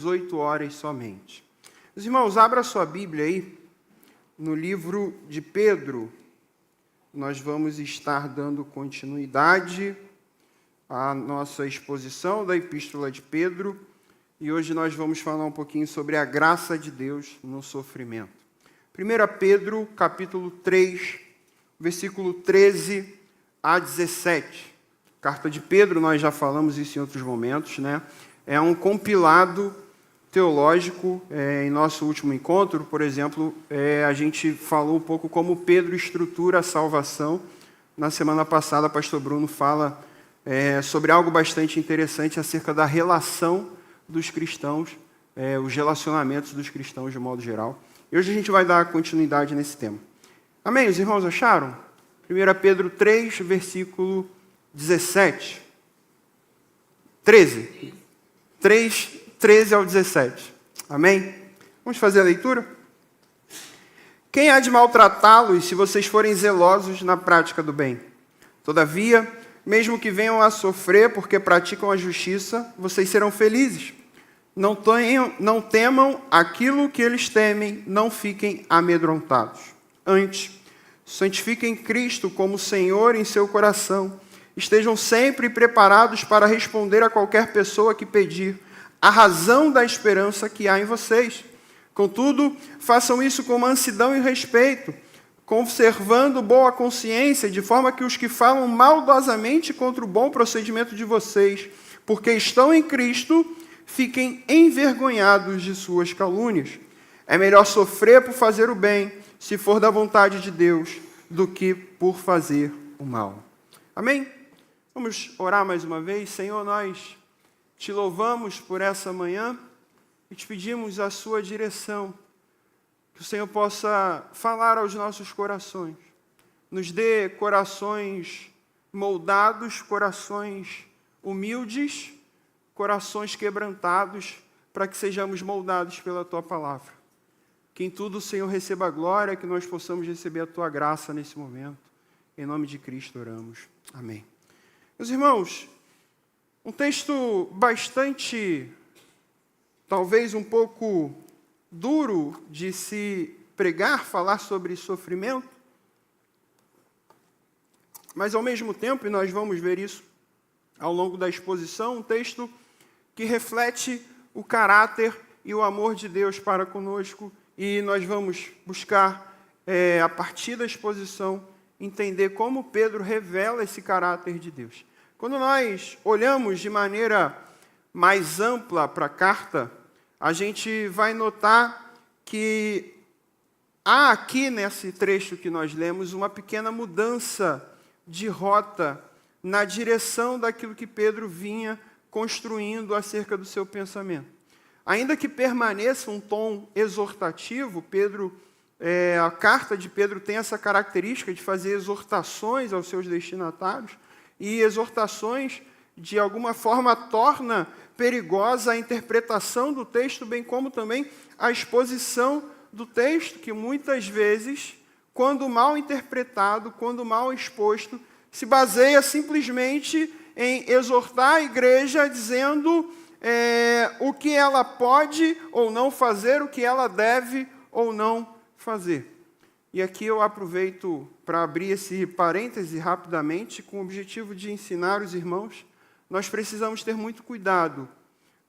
18 horas somente. Os irmãos, abra sua Bíblia aí, no livro de Pedro. Nós vamos estar dando continuidade à nossa exposição da Epístola de Pedro, e hoje nós vamos falar um pouquinho sobre a graça de Deus no sofrimento. 1 Pedro, capítulo 3, versículo 13 a 17. Carta de Pedro, nós já falamos isso em outros momentos, né? É um compilado teológico. Em nosso último encontro, por exemplo, a gente falou um pouco como Pedro estrutura a salvação. Na semana passada, o pastor Bruno fala sobre algo bastante interessante acerca da relação dos cristãos, os relacionamentos dos cristãos de modo geral. E hoje a gente vai dar continuidade nesse tema. Amém? Os irmãos acharam? 1 Pedro 3, versículo 17. 13 ao 17. Amém? Vamos fazer a leitura? Quem há de maltratá-los se vocês forem zelosos na prática do bem? Todavia, mesmo que venham a sofrer porque praticam a justiça, vocês serão felizes. Não temam aquilo que eles temem, não fiquem amedrontados. Antes, santifiquem Cristo como Senhor em seu coração. Estejam sempre preparados para responder a qualquer pessoa que pedir a razão da esperança que há em vocês. Contudo, façam isso com mansidão e respeito, conservando boa consciência, de forma que os que falam maldosamente contra o bom procedimento de vocês, porque estão em Cristo, fiquem envergonhados de suas calúnias. É melhor sofrer por fazer o bem, se for da vontade de Deus, do que por fazer o mal. Amém? Vamos orar mais uma vez. Senhor, nós te louvamos por essa manhã e te pedimos a sua direção, que o Senhor possa falar aos nossos corações. Nos dê corações moldados, corações humildes, corações quebrantados, para que sejamos moldados pela tua palavra. Que em tudo o Senhor receba a glória, que nós possamos receber a tua graça nesse momento. Em nome de Cristo oramos. Amém. Meus irmãos, um texto bastante, talvez um pouco duro de se pregar, falar sobre sofrimento, mas ao mesmo tempo, e nós vamos ver isso ao longo da exposição, um texto que reflete o caráter e o amor de Deus para conosco, e nós vamos buscar, a partir da exposição, entender como Pedro revela esse caráter de Deus. Quando nós olhamos de maneira mais ampla para a carta, a gente vai notar que há aqui nesse trecho que nós lemos uma pequena mudança de rota na direção daquilo que Pedro vinha construindo acerca do seu pensamento. Ainda que permaneça um tom exortativo, a carta de Pedro tem essa característica de fazer exortações aos seus destinatários, e exortações, de alguma forma, torna perigosa a interpretação do texto, bem como também a exposição do texto, que muitas vezes, quando mal interpretado, quando mal exposto, se baseia simplesmente em exortar a igreja dizendo o que ela pode ou não fazer, o que ela deve ou não fazer. E aqui eu aproveito para abrir esse parêntese rapidamente, com o objetivo de ensinar os irmãos. Nós precisamos ter muito cuidado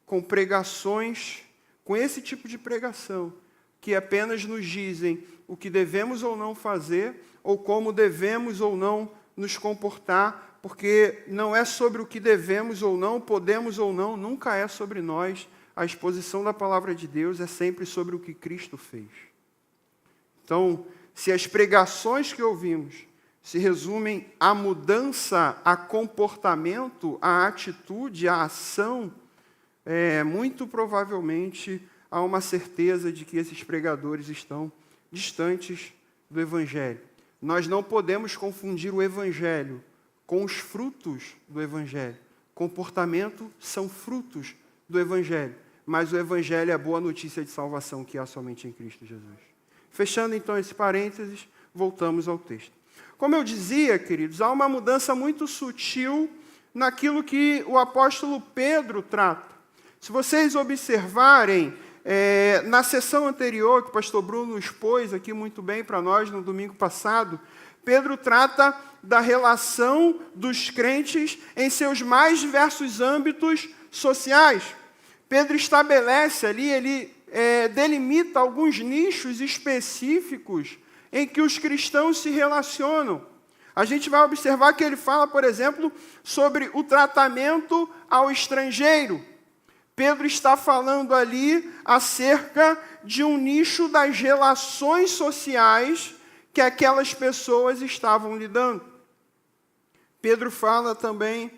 com pregações, com esse tipo de pregação, que apenas nos dizem o que devemos ou não fazer, ou como devemos ou não nos comportar, porque não é sobre o que devemos ou não, podemos ou não, nunca é sobre nós. A exposição da palavra de Deus é sempre sobre o que Cristo fez. Então, se as pregações que ouvimos se resumem à mudança, a comportamento, a atitude, a ação, muito provavelmente há uma certeza de que esses pregadores estão distantes do Evangelho. Nós não podemos confundir o Evangelho com os frutos do Evangelho. Comportamento são frutos do Evangelho, mas o Evangelho é a boa notícia de salvação que há somente em Cristo Jesus. Fechando então esse parênteses, voltamos ao texto. Como eu dizia, queridos, há uma mudança muito sutil naquilo que o apóstolo Pedro trata. Se vocês observarem, na sessão anterior, que o pastor Bruno expôs aqui muito bem para nós no domingo passado, Pedro trata da relação dos crentes em seus mais diversos âmbitos sociais. Pedro estabelece ali, ele delimita alguns nichos específicos em que os cristãos se relacionam. A gente vai observar que ele fala, por exemplo, sobre o tratamento ao estrangeiro. Pedro está falando ali acerca de um nicho das relações sociais que aquelas pessoas estavam lidando. Pedro fala também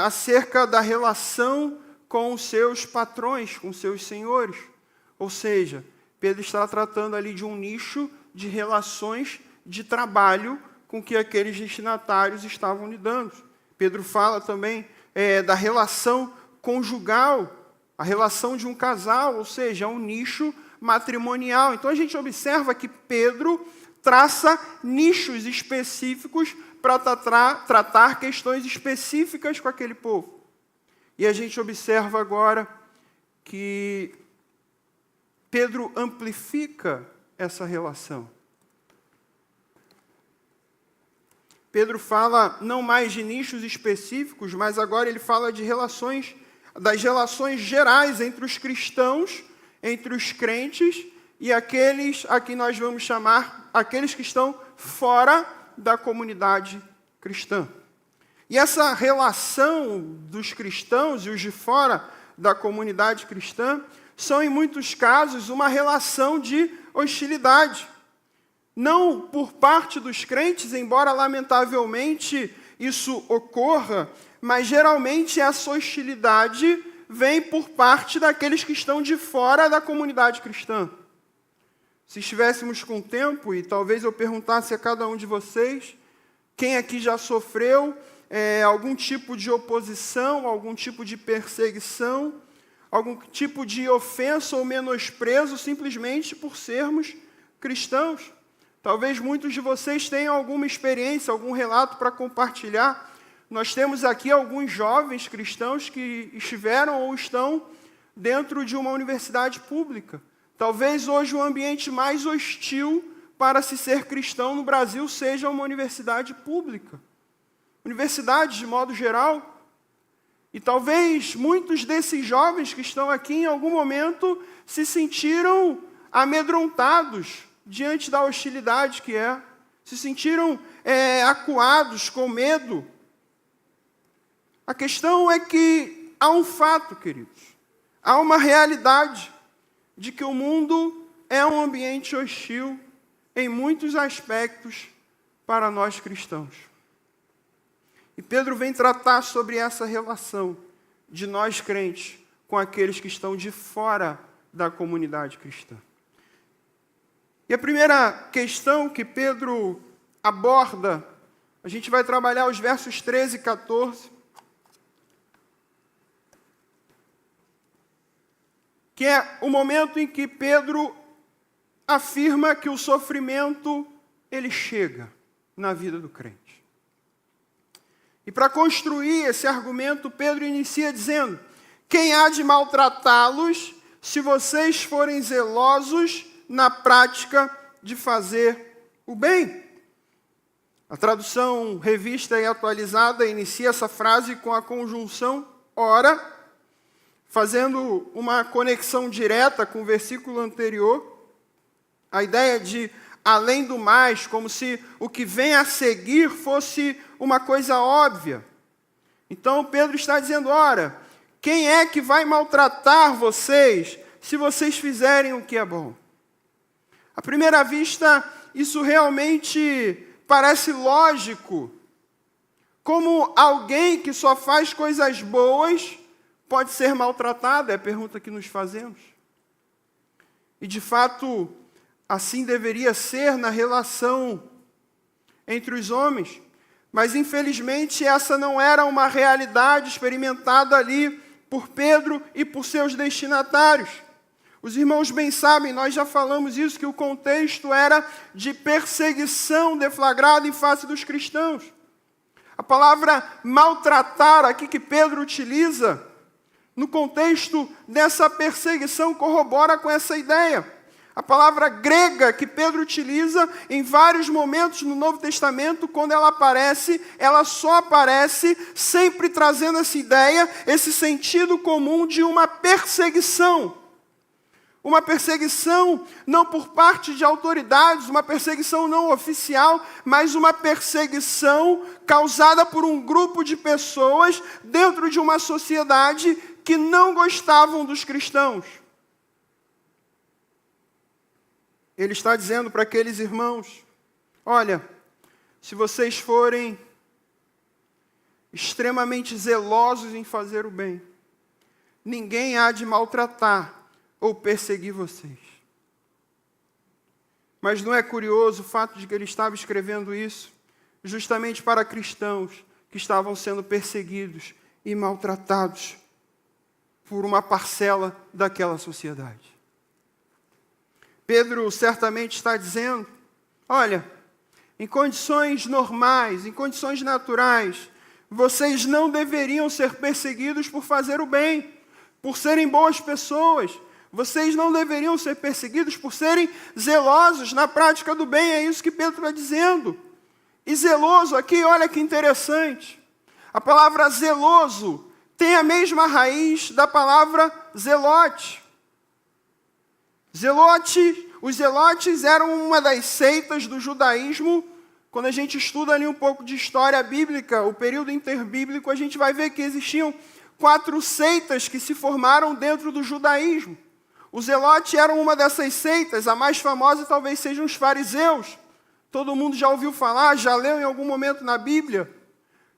acerca da relação com os seus patrões, com os seus senhores. Ou seja, Pedro está tratando ali de um nicho de relações de trabalho com que aqueles destinatários estavam lidando. Pedro fala também da relação conjugal, a relação de um casal, ou seja, um nicho matrimonial. Então a gente observa que Pedro traça nichos específicos para tratar questões específicas com aquele povo. E a gente observa agora que Pedro amplifica essa relação. Pedro fala não mais de nichos específicos, mas agora ele fala de das relações gerais entre os cristãos, entre os crentes e aqueles a que nós vamos chamar aqueles que estão fora da comunidade cristã. E essa relação dos cristãos e os de fora da comunidade cristã são, em muitos casos, uma relação de hostilidade. Não por parte dos crentes, embora lamentavelmente isso ocorra, mas geralmente essa hostilidade vem por parte daqueles que estão de fora da comunidade cristã. Se estivéssemos com tempo, e talvez eu perguntasse a cada um de vocês, quem aqui já sofreu algum tipo de oposição, algum tipo de perseguição, algum tipo de ofensa ou menosprezo simplesmente por sermos cristãos. Talvez muitos de vocês tenham alguma experiência, algum relato para compartilhar. Nós temos aqui alguns jovens cristãos que estiveram ou estão dentro de uma universidade pública. Talvez hoje o ambiente mais hostil para se ser cristão no Brasil seja uma universidade pública. Universidades, de modo geral. E talvez muitos desses jovens que estão aqui, em algum momento, se sentiram amedrontados diante da hostilidade que é. Se sentiram acuados, com medo. A questão é que há um fato, queridos. Há uma realidade de que o mundo é um ambiente hostil em muitos aspectos para nós cristãos. E Pedro vem tratar sobre essa relação de nós crentes com aqueles que estão de fora da comunidade cristã. E a primeira questão que Pedro aborda, a gente vai trabalhar os versos 13 e 14, que é o momento em que Pedro afirma que o sofrimento, ele chega na vida do crente. E para construir esse argumento, Pedro inicia dizendo: quem há de maltratá-los se vocês forem zelosos na prática de fazer o bem? A tradução revista e atualizada inicia essa frase com a conjunção ora, fazendo uma conexão direta com o versículo anterior. A ideia de além do mais, como se o que vem a seguir fosse uma coisa óbvia. Então Pedro está dizendo: ora, quem é que vai maltratar vocês se vocês fizerem o que é bom? À primeira vista, isso realmente parece lógico. Como alguém que só faz coisas boas pode ser maltratado? É a pergunta que nos fazemos. E de fato, assim deveria ser na relação entre os homens. Mas, infelizmente, essa não era uma realidade experimentada ali por Pedro e por seus destinatários. Os irmãos bem sabem, nós já falamos isso, que o contexto era de perseguição deflagrada em face dos cristãos. A palavra maltratar aqui que Pedro utiliza, no contexto dessa perseguição, corrobora com essa ideia. A palavra grega que Pedro utiliza em vários momentos no Novo Testamento, quando ela só aparece sempre trazendo essa ideia, esse sentido comum de uma perseguição. Uma perseguição não por parte de autoridades, uma perseguição não oficial, mas uma perseguição causada por um grupo de pessoas dentro de uma sociedade que não gostavam dos cristãos. Ele está dizendo para aqueles irmãos, olha, se vocês forem extremamente zelosos em fazer o bem, ninguém há de maltratar ou perseguir vocês. Mas não é curioso o fato de que ele estava escrevendo isso justamente para cristãos que estavam sendo perseguidos e maltratados por uma parcela daquela sociedade. Pedro certamente está dizendo, olha, em condições normais, em condições naturais, vocês não deveriam ser perseguidos por fazer o bem, por serem boas pessoas. Vocês não deveriam ser perseguidos por serem zelosos na prática do bem. É isso que Pedro está dizendo. E zeloso aqui, olha que interessante. A palavra zeloso tem a mesma raiz da palavra zelote. Os zelotes eram uma das seitas do judaísmo. Quando a gente estuda ali um pouco de história bíblica, o período interbíblico, a gente vai ver que existiam 4 seitas que se formaram dentro do judaísmo. Os zelotes eram uma dessas seitas, a mais famosa talvez sejam os fariseus. Todo mundo já ouviu falar, já leu em algum momento na Bíblia.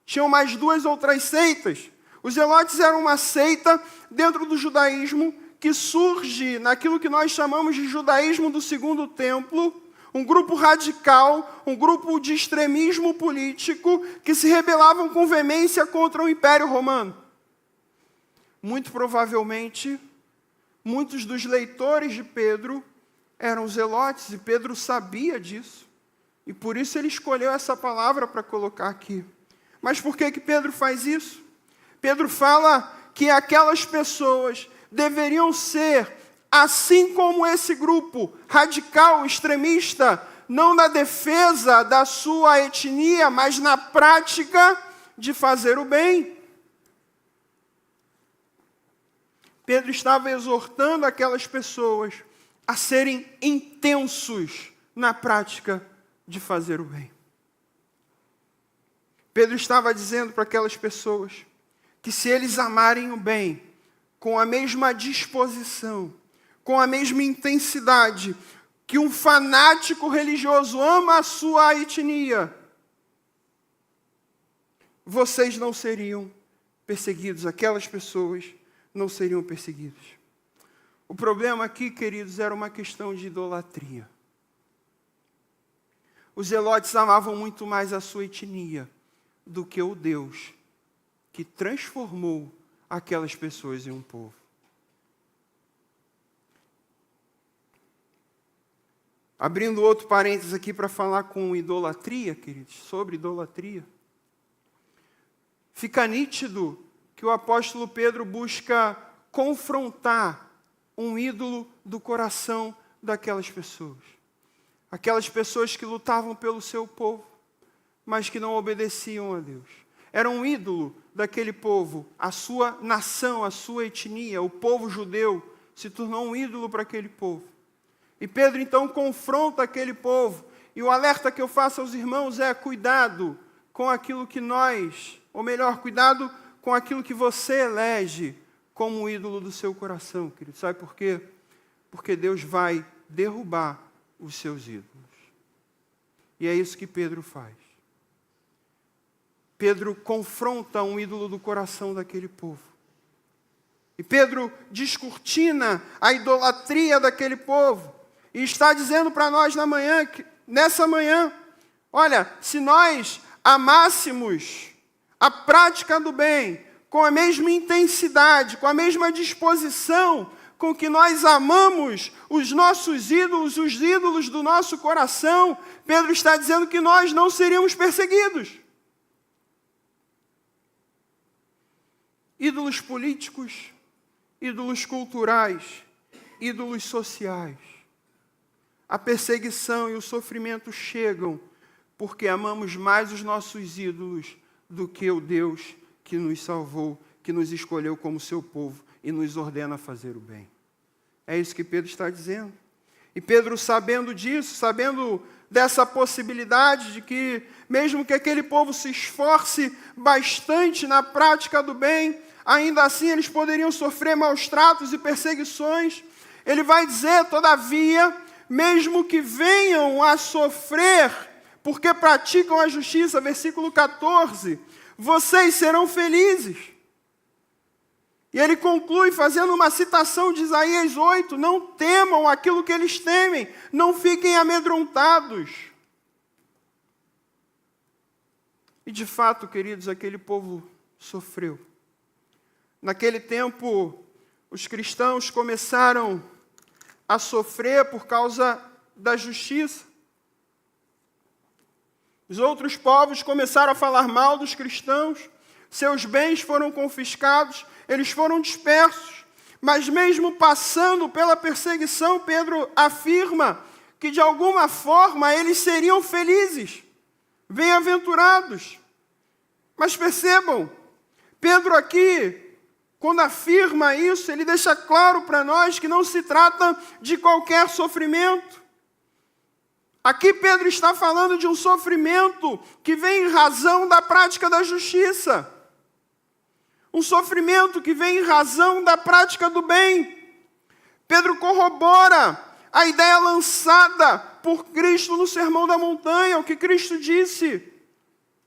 Tinham mais 2 outras seitas. Os zelotes eram uma seita dentro do judaísmo que surge naquilo que nós chamamos de judaísmo do Segundo Templo, um grupo radical, um grupo de extremismo político que se rebelavam com veemência contra o Império Romano. Muito provavelmente, muitos dos leitores de Pedro eram zelotes, e Pedro sabia disso. E por isso ele escolheu essa palavra para colocar aqui. Mas por que Pedro faz isso? Pedro fala que aquelas pessoas deveriam ser, assim como esse grupo radical, extremista, não na defesa da sua etnia, mas na prática de fazer o bem. Pedro estava exortando aquelas pessoas a serem intensos na prática de fazer o bem. Pedro estava dizendo para aquelas pessoas que se eles amarem o bem com a mesma disposição, com a mesma intensidade que um fanático religioso ama a sua etnia, vocês não seriam perseguidos, aquelas pessoas não seriam perseguidos. O problema aqui, queridos, era uma questão de idolatria. Os zelotes amavam muito mais a sua etnia do que o Deus que transformou aquelas pessoas em um povo. Abrindo outro parênteses aqui para falar com idolatria, queridos, sobre idolatria. Fica nítido que o apóstolo Pedro busca confrontar um ídolo do coração daquelas pessoas. Aquelas pessoas que lutavam pelo seu povo, mas que não obedeciam a Deus. Era um ídolo daquele povo, a sua nação, a sua etnia, o povo judeu, se tornou um ídolo para aquele povo. E Pedro então confronta aquele povo, e o alerta que eu faço aos irmãos é: cuidado com aquilo que nós, ou melhor, cuidado com aquilo que você elege como o ídolo do seu coração, querido. Sabe por quê? Porque Deus vai derrubar os seus ídolos. E é isso que Pedro faz. Pedro confronta um ídolo do coração daquele povo. E Pedro descortina a idolatria daquele povo. E está dizendo para nós nessa manhã, olha, se nós amássemos a prática do bem com a mesma intensidade, com a mesma disposição com que nós amamos os nossos ídolos, os ídolos do nosso coração, Pedro está dizendo que nós não seríamos perseguidos. Ídolos políticos, ídolos culturais, ídolos sociais. A perseguição e o sofrimento chegam porque amamos mais os nossos ídolos do que o Deus que nos salvou, que nos escolheu como seu povo e nos ordena a fazer o bem. É isso que Pedro está dizendo. E Pedro, sabendo disso, sabendo dessa possibilidade de que, mesmo que aquele povo se esforce bastante na prática do bem, ainda assim eles poderiam sofrer maus tratos e perseguições, ele vai dizer, todavia, mesmo que venham a sofrer, porque praticam a justiça, versículo 14, vocês serão felizes. E ele conclui fazendo uma citação de Isaías 8, não temam aquilo que eles temem, não fiquem amedrontados. E de fato, queridos, aquele povo sofreu. Naquele tempo, os cristãos começaram a sofrer por causa da justiça. Os outros povos começaram a falar mal dos cristãos, seus bens foram confiscados, eles foram dispersos. Mas mesmo passando pela perseguição, Pedro afirma que de alguma forma eles seriam felizes, bem-aventurados. Mas percebam, Pedro aqui, quando afirma isso, ele deixa claro para nós que não se trata de qualquer sofrimento. Aqui Pedro está falando de um sofrimento que vem em razão da prática da justiça. Um sofrimento que vem em razão da prática do bem. Pedro corrobora a ideia lançada por Cristo no Sermão da Montanha, o que Cristo disse: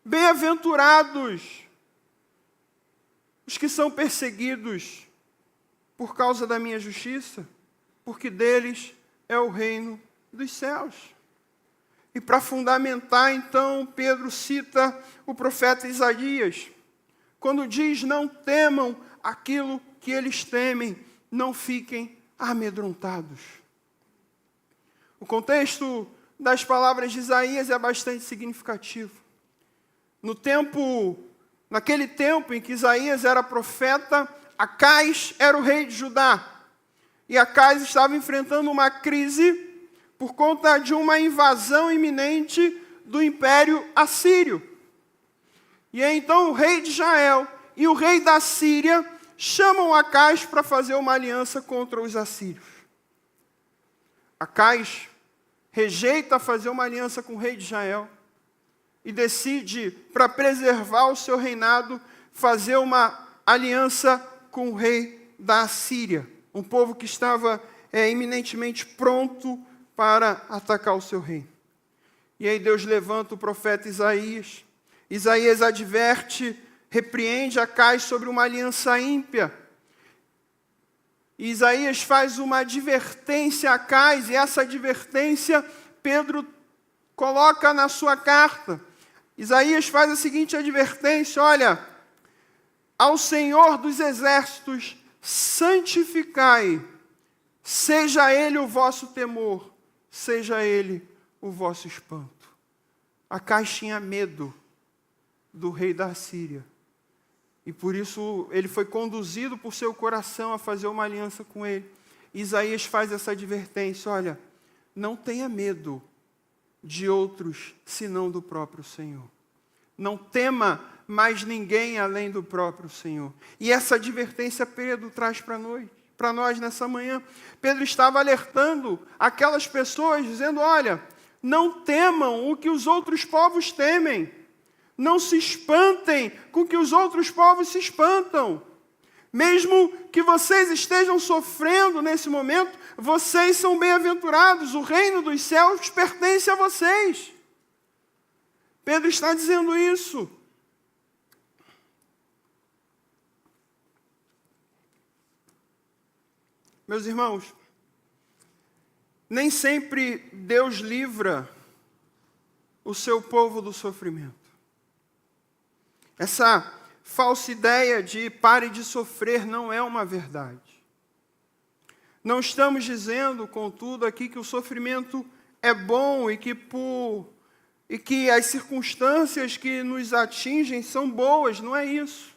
bem-aventurados os que são perseguidos por causa da minha justiça, porque deles é o reino dos céus. E para fundamentar, então, Pedro cita o profeta Isaías, quando diz, não temam aquilo que eles temem, não fiquem amedrontados. O contexto das palavras de Isaías é bastante significativo. Naquele tempo em que Isaías era profeta, Acais era o rei de Judá. E Acais estava enfrentando uma crise por conta de uma invasão iminente do Império Assírio. E então o rei de Israel e o rei da Síria chamam Acais para fazer uma aliança contra os assírios. Acais rejeita fazer uma aliança com o rei de Israel e decide, para preservar o seu reinado, fazer uma aliança com o rei da Síria, um povo que estava iminentemente pronto para atacar o seu reino. E aí Deus levanta o profeta Isaías. Isaías adverte, repreende Acais sobre uma aliança ímpia. E Isaías faz uma advertência a Acais, e essa advertência Pedro coloca na sua carta. Isaías faz a seguinte advertência: olha, ao Senhor dos exércitos santificai, seja Ele o vosso temor, seja Ele o vosso espanto. Acais tinha medo do rei da Síria. E por isso ele foi conduzido por seu coração a fazer uma aliança com ele. Isaías faz essa advertência: olha, não tenha medo de outros senão do próprio Senhor. Não tema mais ninguém além do próprio Senhor. E essa advertência Pedro traz para nós nessa manhã. Pedro estava alertando aquelas pessoas, dizendo: olha, não temam o que os outros povos temem. Não se espantem com o que os outros povos se espantam. Mesmo que vocês estejam sofrendo nesse momento, vocês são bem-aventurados. O reino dos céus pertence a vocês. Pedro está dizendo isso. Meus irmãos, nem sempre Deus livra o seu povo do sofrimento. Essa falsa ideia de pare de sofrer não é uma verdade. Não estamos dizendo, contudo, aqui que o sofrimento é bom e que as circunstâncias que nos atingem são boas, não é isso.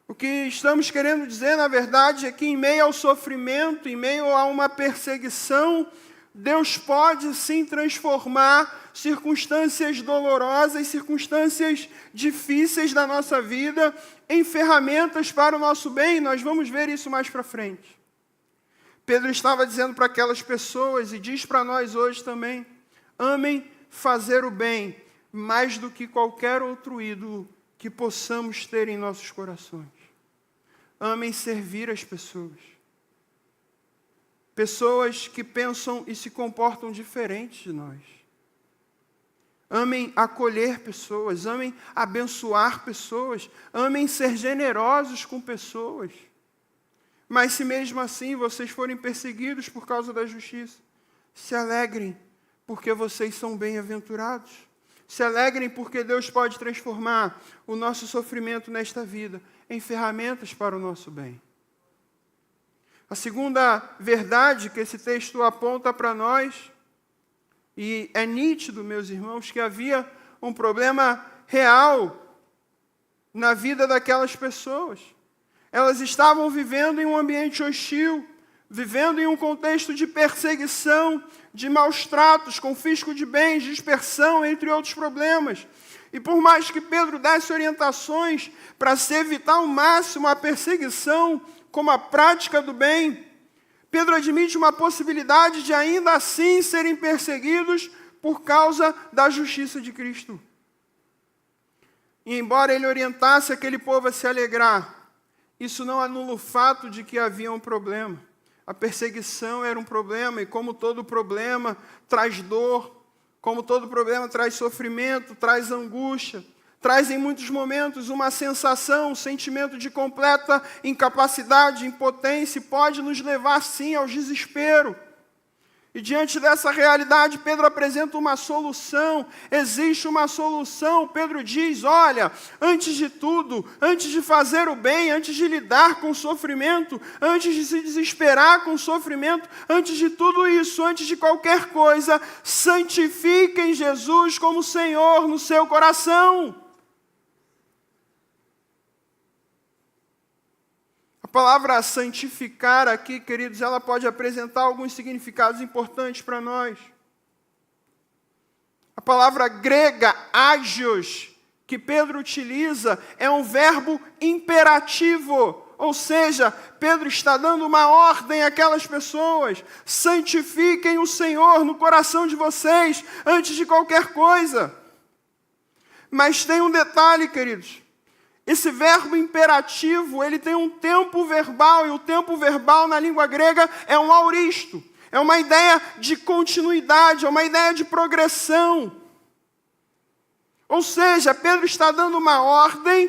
O que estamos querendo dizer, na verdade, é que em meio ao sofrimento, em meio a uma perseguição, Deus pode sim transformar circunstâncias dolorosas, circunstâncias difíceis da nossa vida em ferramentas para o nosso bem. Nós vamos ver isso mais para frente. Pedro estava dizendo para aquelas pessoas e diz para nós hoje também: amem fazer o bem mais do que qualquer outro ídolo que possamos ter em nossos corações. Amem servir as pessoas. Pessoas que pensam e se comportam diferente de nós. Amem acolher pessoas, amem abençoar pessoas, amem ser generosos com pessoas. Mas se mesmo assim vocês forem perseguidos por causa da justiça, se alegrem, porque vocês são bem-aventurados. Se alegrem porque Deus pode transformar o nosso sofrimento nesta vida em ferramentas para o nosso bem. A segunda verdade que esse texto aponta para nós, e é nítido, meus irmãos, que havia um problema real na vida daquelas pessoas. Elas estavam vivendo em um ambiente hostil, vivendo em um contexto de perseguição, de maus tratos, confisco de bens, dispersão, entre outros problemas. E por mais que Pedro desse orientações para se evitar ao máximo a perseguição, como a prática do bem, Pedro admite uma possibilidade de ainda assim serem perseguidos por causa da justiça de Cristo. E embora ele orientasse aquele povo a se alegrar, isso não anula o fato de que havia um problema. A perseguição era um problema, e como todo problema traz dor, como todo problema traz sofrimento, traz angústia, traz em muitos momentos uma sensação, um sentimento de completa incapacidade, impotência, e pode nos levar sim ao desespero. E diante dessa realidade, Pedro apresenta uma solução. Existe uma solução. Pedro diz: olha, antes de tudo, antes de fazer o bem, antes de lidar com o sofrimento, antes de se desesperar com o sofrimento, antes de tudo isso, antes de qualquer coisa, santifiquem Jesus como Senhor no seu coração. A palavra santificar aqui, queridos, ela pode apresentar alguns significados importantes para nós. A palavra grega, agios, que Pedro utiliza, é um verbo imperativo. Ou seja, Pedro está dando uma ordem àquelas pessoas: santifiquem o Senhor no coração de vocês, antes de qualquer coisa. Mas tem um detalhe, queridos. Esse verbo imperativo, ele tem um tempo verbal, e o tempo verbal na língua grega é um auristo. É uma ideia de continuidade, é uma ideia de progressão. Ou seja, Pedro está dando uma ordem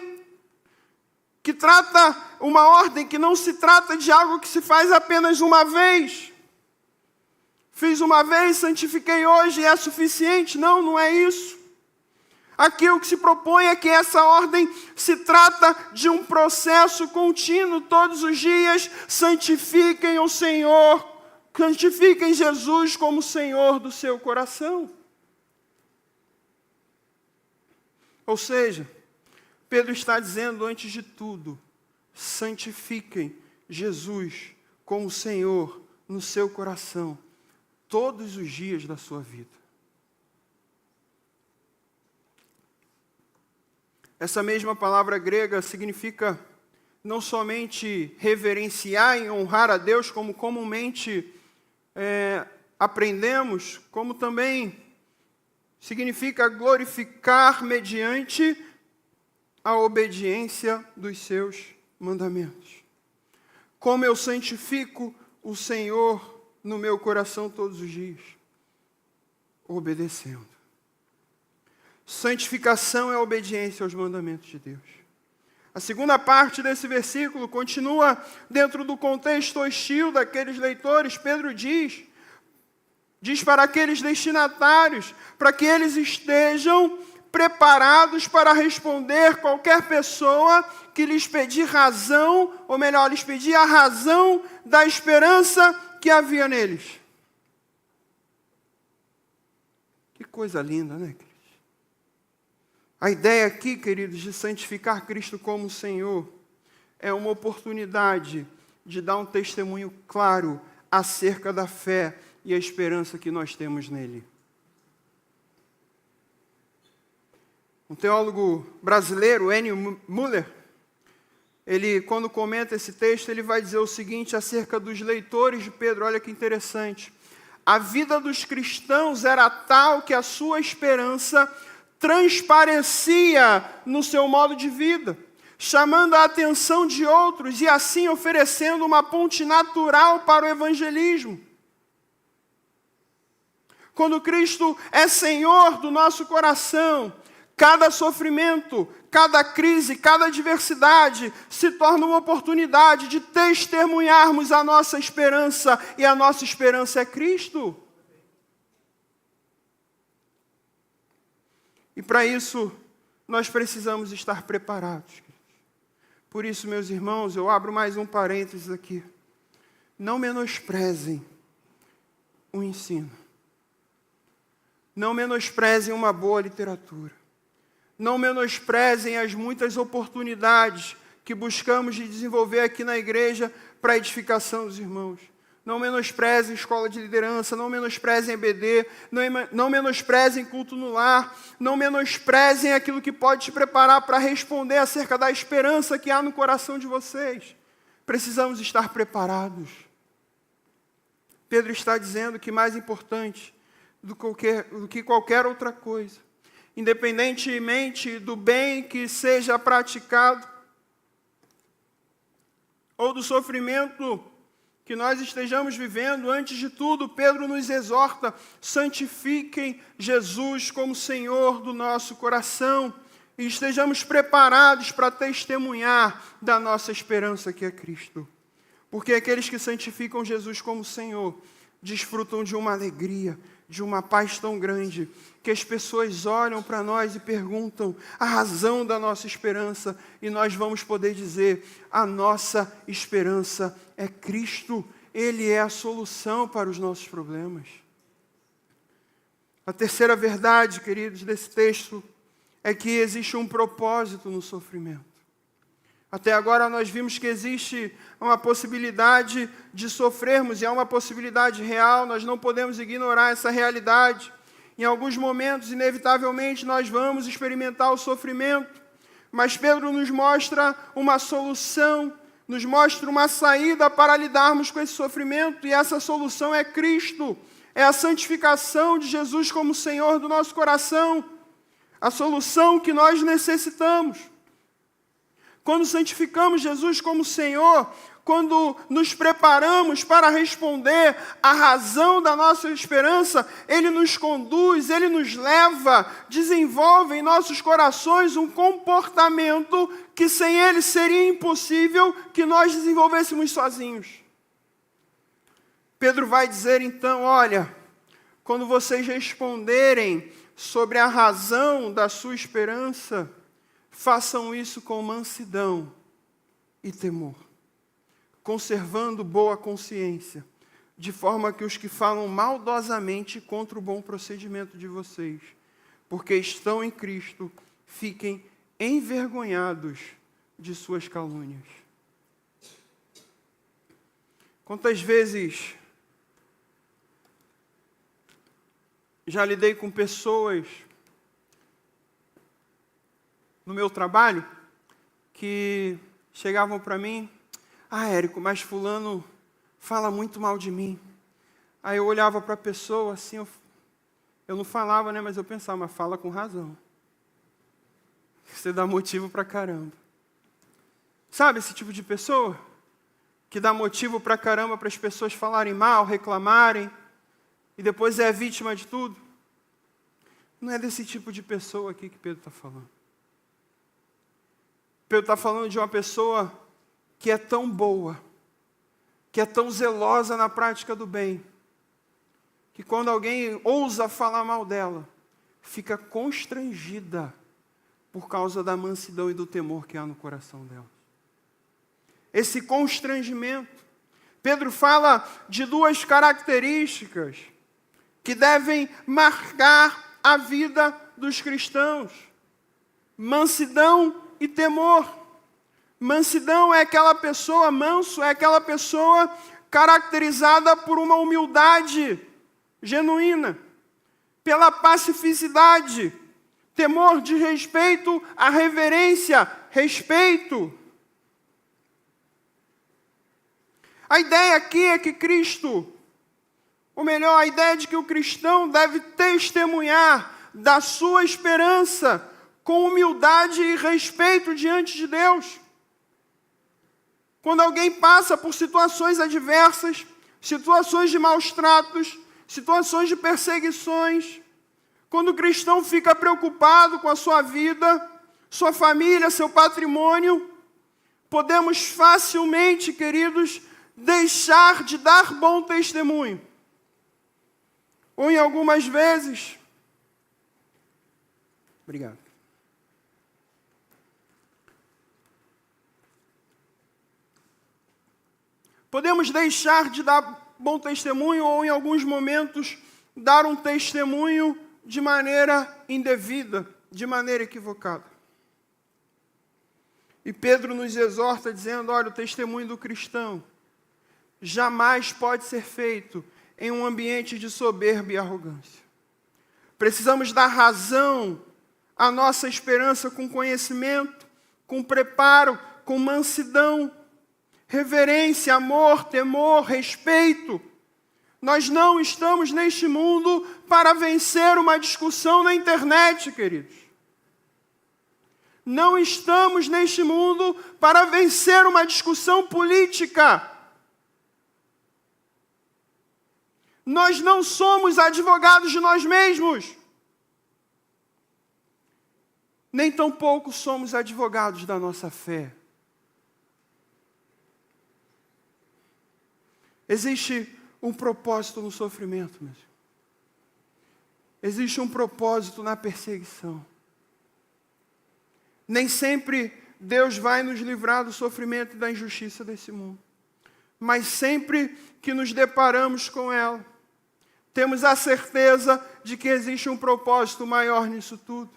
que não se trata de algo que se faz apenas uma vez. Fiz uma vez, santifiquei hoje e é suficiente. Não, não é isso. Aqui o que se propõe é que essa ordem se trata de um processo contínuo, todos os dias. Santifiquem o Senhor, santifiquem Jesus como Senhor do seu coração. Ou seja, Pedro está dizendo, antes de tudo, santifiquem Jesus como Senhor no seu coração, todos os dias da sua vida. Essa mesma palavra grega significa não somente reverenciar e honrar a Deus, como comumente aprendemos, como também significa glorificar mediante a obediência dos seus mandamentos. Como eu santifico o Senhor no meu coração todos os dias? Obedecendo. Santificação é obediência aos mandamentos de Deus. A segunda parte desse versículo continua dentro do contexto hostil daqueles leitores. Pedro diz para aqueles destinatários, para que eles estejam preparados para responder qualquer pessoa que lhes pedir razão, ou melhor, lhes pedir a razão da esperança que havia neles. Que coisa linda, né, queridos? A ideia aqui, queridos, de santificar Cristo como Senhor, é uma oportunidade de dar um testemunho claro acerca da fé e a esperança que nós temos nele. Um teólogo brasileiro, Ennio Müller, ele, quando comenta esse texto, ele vai dizer o seguinte acerca dos leitores de Pedro, olha que interessante. A vida dos cristãos era tal que a sua esperança transparecia no seu modo de vida, chamando a atenção de outros e assim oferecendo uma ponte natural para o evangelismo. Quando Cristo é Senhor do nosso coração, cada sofrimento, cada crise, cada adversidade se torna uma oportunidade de testemunharmos a nossa esperança, e a nossa esperança é Cristo. E para isso, nós precisamos estar preparados. Por isso, meus irmãos, eu abro mais um parênteses aqui. Não menosprezem o ensino. Não menosprezem uma boa literatura. Não menosprezem as muitas oportunidades que buscamos de desenvolver aqui na igreja para a edificação dos irmãos. Não menosprezem escola de liderança, não menosprezem EBD, não menosprezem culto no lar, não menosprezem aquilo que pode te preparar para responder acerca da esperança que há no coração de vocês. Precisamos estar preparados. Pedro está dizendo que mais importante do que qualquer outra coisa, independentemente do bem que seja praticado, ou do sofrimento que nós estejamos vivendo, antes de tudo, Pedro nos exorta: santifiquem Jesus como Senhor do nosso coração, e estejamos preparados para testemunhar da nossa esperança que é Cristo. Porque aqueles que santificam Jesus como Senhor, desfrutam de uma alegria, de uma paz tão grande, que as pessoas olham para nós e perguntam a razão da nossa esperança, e nós vamos poder dizer: a nossa esperança é Cristo, Ele é a solução para os nossos problemas. A terceira verdade, queridos, desse texto, é que existe um propósito no sofrimento. Até agora nós vimos que existe uma possibilidade de sofrermos, e é uma possibilidade real, nós não podemos ignorar essa realidade. Em alguns momentos, inevitavelmente, nós vamos experimentar o sofrimento, mas Pedro nos mostra uma solução, nos mostra uma saída para lidarmos com esse sofrimento, e essa solução é Cristo, é a santificação de Jesus como Senhor do nosso coração, a solução que nós necessitamos. Quando santificamos Jesus como Senhor, quando nos preparamos para responder à razão da nossa esperança, Ele nos conduz, Ele nos leva, desenvolve em nossos corações um comportamento que sem Ele seria impossível que nós desenvolvêssemos sozinhos. Pedro vai dizer então: olha, quando vocês responderem sobre a razão da sua esperança, façam isso com mansidão e temor, conservando boa consciência, de forma que os que falam maldosamente contra o bom procedimento de vocês, porque estão em Cristo, fiquem envergonhados de suas calúnias. Quantas vezes já lidei com pessoas no meu trabalho que chegavam para mim: ah, Érico, mas fulano fala muito mal de mim. Aí eu olhava para a pessoa assim, eu não falava, né, mas eu pensava: mas fala com razão. Você dá motivo para caramba. Sabe esse tipo de pessoa? Que dá motivo para caramba para as pessoas falarem mal, reclamarem, e depois é a vítima de tudo? Não é desse tipo de pessoa aqui que Pedro está falando. Pedro está falando de uma pessoa que é tão boa, que é tão zelosa na prática do bem, que quando alguém ousa falar mal dela, fica constrangida por causa da mansidão e do temor que há no coração dela. Esse constrangimento, Pedro fala de duas características que devem marcar a vida dos cristãos: mansidão e temor. Mansidão é aquela pessoa, manso é aquela pessoa caracterizada por uma humildade genuína, pela pacificidade, temor de respeito, a reverência, respeito. A ideia aqui é que Cristo, ou melhor, a ideia de que o cristão deve testemunhar da sua esperança com humildade e respeito diante de Deus. Quando alguém passa por situações adversas, situações de maus tratos, situações de perseguições, quando o cristão fica preocupado com a sua vida, sua família, seu patrimônio, podemos facilmente, queridos, deixar de dar bom testemunho. Ou em algumas vezes... Obrigado. Podemos deixar de dar bom testemunho ou, em alguns momentos, dar um testemunho de maneira indevida, de maneira equivocada. E Pedro nos exorta dizendo, olha, o testemunho do cristão jamais pode ser feito em um ambiente de soberba e arrogância. Precisamos dar razão à nossa esperança com conhecimento, com preparo, com mansidão, reverência, amor, temor, respeito. Nós não estamos neste mundo para vencer uma discussão na internet, queridos. Não estamos neste mundo para vencer uma discussão política. Nós não somos advogados de nós mesmos. Nem tampouco somos advogados da nossa fé. Existe um propósito no sofrimento, meus irmãos. Existe um propósito na perseguição. Nem sempre Deus vai nos livrar do sofrimento e da injustiça desse mundo. Mas sempre que nos deparamos com ela, temos a certeza de que existe um propósito maior nisso tudo.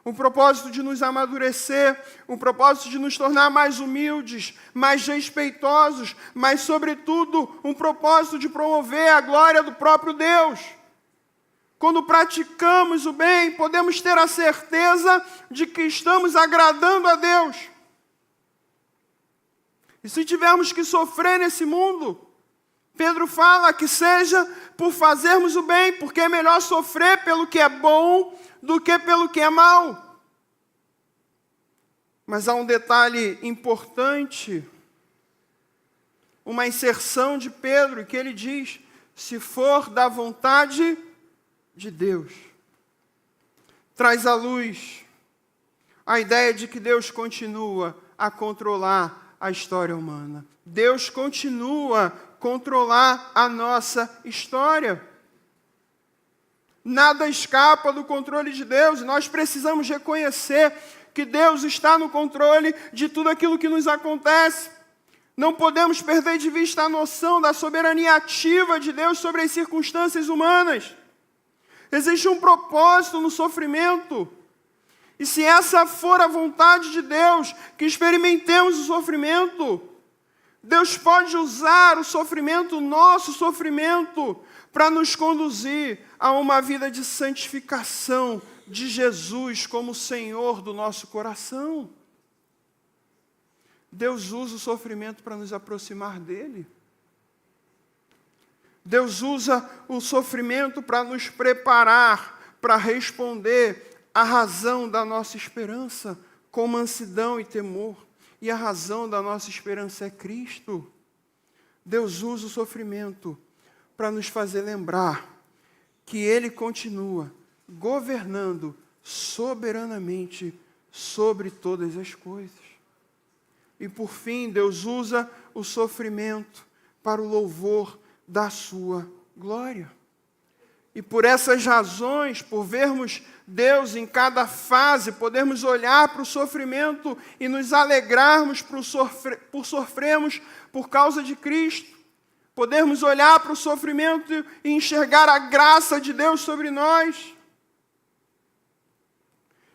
Um propósito de nos amadurecer, um propósito de nos tornar mais humildes, mais respeitosos, mas, sobretudo, um propósito de promover a glória do próprio Deus. Quando praticamos o bem, podemos ter a certeza de que estamos agradando a Deus. E se tivermos que sofrer nesse mundo, Pedro fala que seja por fazermos o bem, porque é melhor sofrer pelo que é bom do que pelo que é mal. Mas há um detalhe importante, uma inserção de Pedro, que ele diz, se for da vontade de Deus. Traz à luz a ideia de que Deus continua a controlar a história humana. Deus continua a controlar a nossa história. Nada escapa do controle de Deus. E nós precisamos reconhecer que Deus está no controle de tudo aquilo que nos acontece. Não podemos perder de vista a noção da soberania ativa de Deus sobre as circunstâncias humanas. Existe um propósito no sofrimento. E se essa for a vontade de Deus, que experimentemos o sofrimento, Deus pode usar o sofrimento, o nosso sofrimento, para nos conduzir a uma vida de santificação de Jesus como Senhor do nosso coração. Deus usa o sofrimento para nos aproximar dele. Deus usa o sofrimento para nos preparar para responder à razão da nossa esperança com mansidão e temor. E a razão da nossa esperança é Cristo. Deus usa o sofrimento para nos fazer lembrar que Ele continua governando soberanamente sobre todas as coisas. E por fim, Deus usa o sofrimento para o louvor da sua glória. E por essas razões, por vermos Deus em cada fase, podermos olhar para o sofrimento e nos alegrarmos por sofrermos por causa de Cristo. Podermos olhar para o sofrimento e enxergar a graça de Deus sobre nós.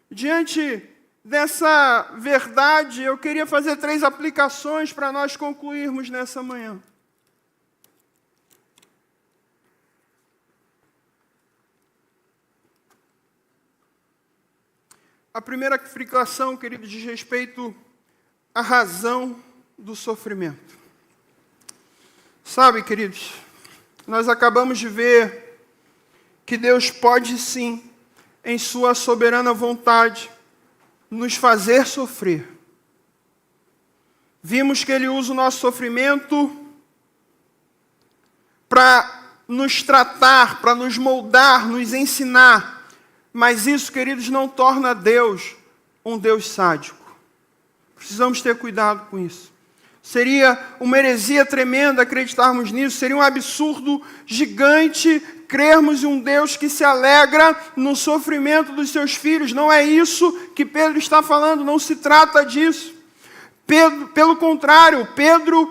Diante dessa verdade, eu queria fazer 3 aplicações para nós concluirmos nessa manhã. A primeira aplicação, querido, diz respeito à razão do sofrimento. Sabe, queridos, nós acabamos de ver que Deus pode sim, em sua soberana vontade, nos fazer sofrer. Vimos que Ele usa o nosso sofrimento para nos tratar, para nos moldar, nos ensinar. Mas isso, queridos, não torna Deus um Deus sádico. Precisamos ter cuidado com isso. Seria uma heresia tremenda acreditarmos nisso, seria um absurdo gigante crermos em um Deus que se alegra no sofrimento dos seus filhos. Não é isso que Pedro está falando, não se trata disso. Pelo contrário, Pedro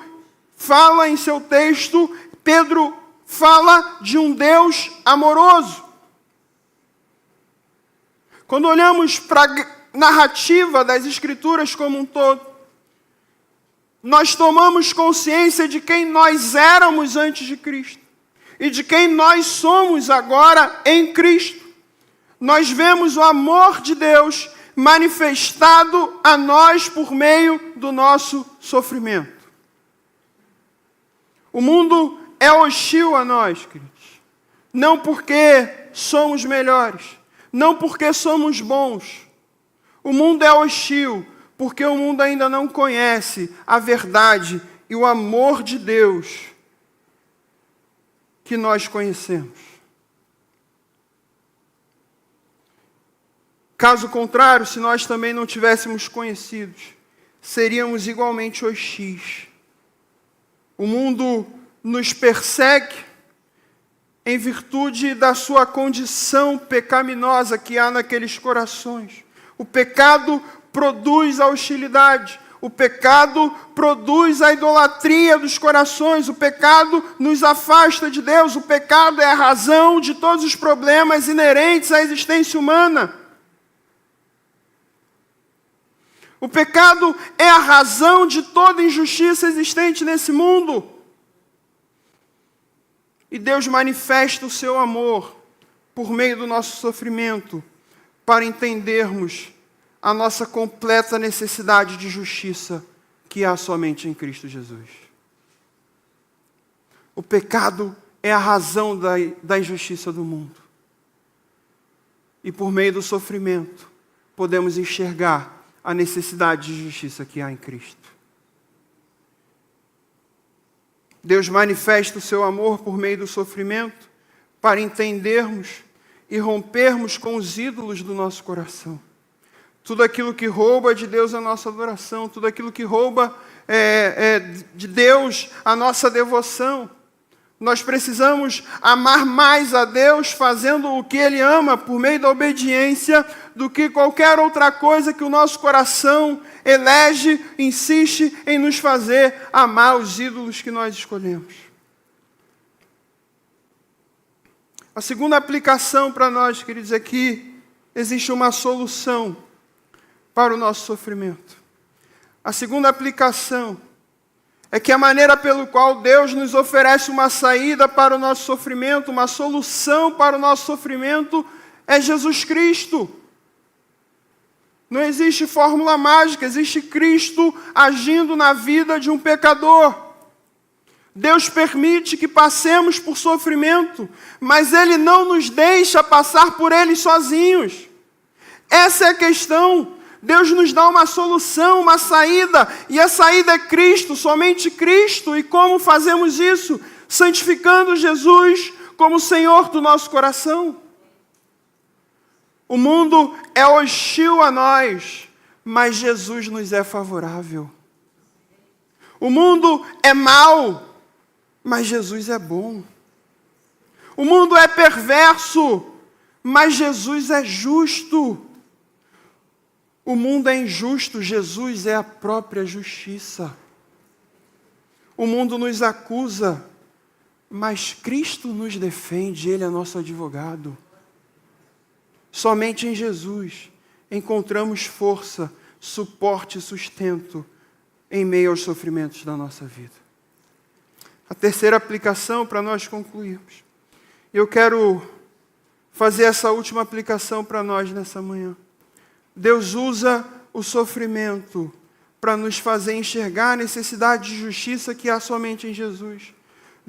fala em seu texto, Pedro fala de um Deus amoroso. Quando olhamos para a narrativa das Escrituras como um todo, nós tomamos consciência de quem nós éramos antes de Cristo e de quem nós somos agora em Cristo. Nós vemos o amor de Deus manifestado a nós por meio do nosso sofrimento. O mundo é hostil a nós, queridos, não porque somos melhores, não porque somos bons. O mundo é hostil porque o mundo ainda não conhece a verdade e o amor de Deus que nós conhecemos. Caso contrário, se nós também não tivéssemos conhecidos, seríamos igualmente hostis. O mundo nos persegue em virtude da sua condição pecaminosa que há naqueles corações. O pecado produz a hostilidade. O pecado produz a idolatria dos corações. O pecado nos afasta de Deus. O pecado é a razão de todos os problemas inerentes à existência humana. O pecado é a razão de toda injustiça existente nesse mundo. E Deus manifesta o seu amor por meio do nosso sofrimento para entendermos a nossa completa necessidade de justiça que há somente em Cristo Jesus. O pecado é a razão da injustiça do mundo. E por meio do sofrimento podemos enxergar a necessidade de justiça que há em Cristo. Deus manifesta o seu amor por meio do sofrimento para entendermos e rompermos com os ídolos do nosso coração. Tudo aquilo que rouba de Deus a nossa adoração, tudo aquilo que rouba de Deus a nossa devoção. Nós precisamos amar mais a Deus fazendo o que Ele ama por meio da obediência do que qualquer outra coisa que o nosso coração elege, insiste em nos fazer amar os ídolos que nós escolhemos. A segunda aplicação para nós, queridos, é que existe uma solução para o nosso sofrimento. A segunda aplicação é que a maneira pelo qual Deus nos oferece uma saída para o nosso sofrimento, uma solução para o nosso sofrimento, é Jesus Cristo. Não existe fórmula mágica, existe Cristo agindo na vida de um pecador. Deus permite que passemos por sofrimento, mas Ele não nos deixa passar por ele sozinhos. Essa é a questão. Deus nos dá uma solução, uma saída, e a saída é Cristo, somente Cristo. E como fazemos isso? Santificando Jesus como Senhor do nosso coração. O mundo é hostil a nós, mas Jesus nos é favorável. O mundo é mau, mas Jesus é bom. O mundo é perverso, mas Jesus é justo. O mundo é injusto, Jesus é a própria justiça. O mundo nos acusa, mas Cristo nos defende, Ele é nosso advogado. Somente em Jesus encontramos força, suporte e sustento em meio aos sofrimentos da nossa vida. A terceira aplicação, para nós concluirmos. Eu quero fazer essa última aplicação para nós nessa manhã. Deus usa o sofrimento para nos fazer enxergar a necessidade de justiça que há somente em Jesus.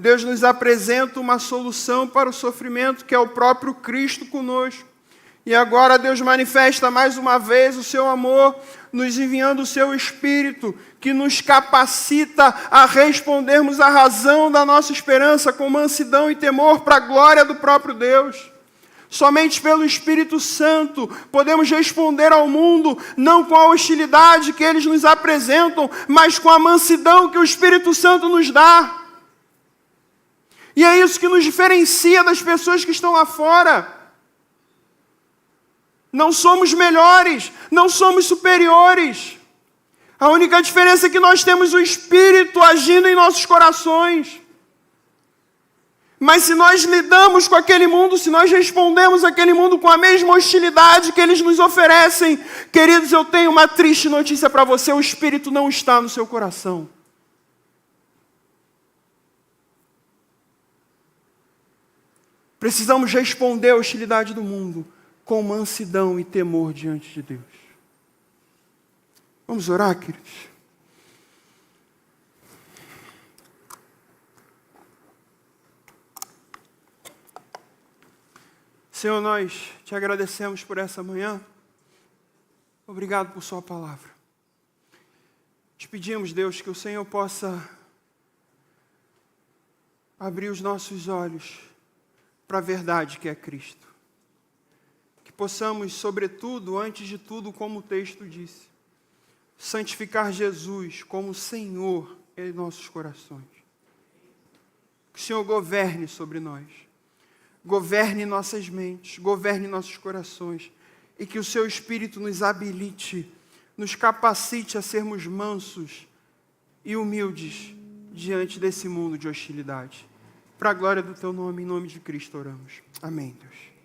Deus nos apresenta uma solução para o sofrimento, que é o próprio Cristo conosco. E agora Deus manifesta mais uma vez o seu amor, nos enviando o seu Espírito, que nos capacita a respondermos à razão da nossa esperança com mansidão e temor para a glória do próprio Deus. Somente pelo Espírito Santo podemos responder ao mundo, não com a hostilidade que eles nos apresentam, mas com a mansidão que o Espírito Santo nos dá. E é isso que nos diferencia das pessoas que estão lá fora. Não somos melhores, não somos superiores. A única diferença é que nós temos o Espírito agindo em nossos corações. Mas se nós lidamos com aquele mundo, se nós respondemos àquele mundo com a mesma hostilidade que eles nos oferecem, queridos, eu tenho uma triste notícia para você: o Espírito não está no seu coração. Precisamos responder à hostilidade do mundo com mansidão e temor diante de Deus. Vamos orar, queridos? Senhor, nós te agradecemos por essa manhã. Obrigado por sua palavra. Te pedimos, Deus, que o Senhor possa abrir os nossos olhos para a verdade que é Cristo. Que possamos, sobretudo, antes de tudo, como o texto disse, santificar Jesus como Senhor em nossos corações. Que o Senhor governe sobre nós. Governe nossas mentes, governe nossos corações, e que o seu Espírito nos habilite, nos capacite a sermos mansos e humildes diante desse mundo de hostilidade. Para a glória do teu nome, em nome de Cristo oramos. Amém, Deus.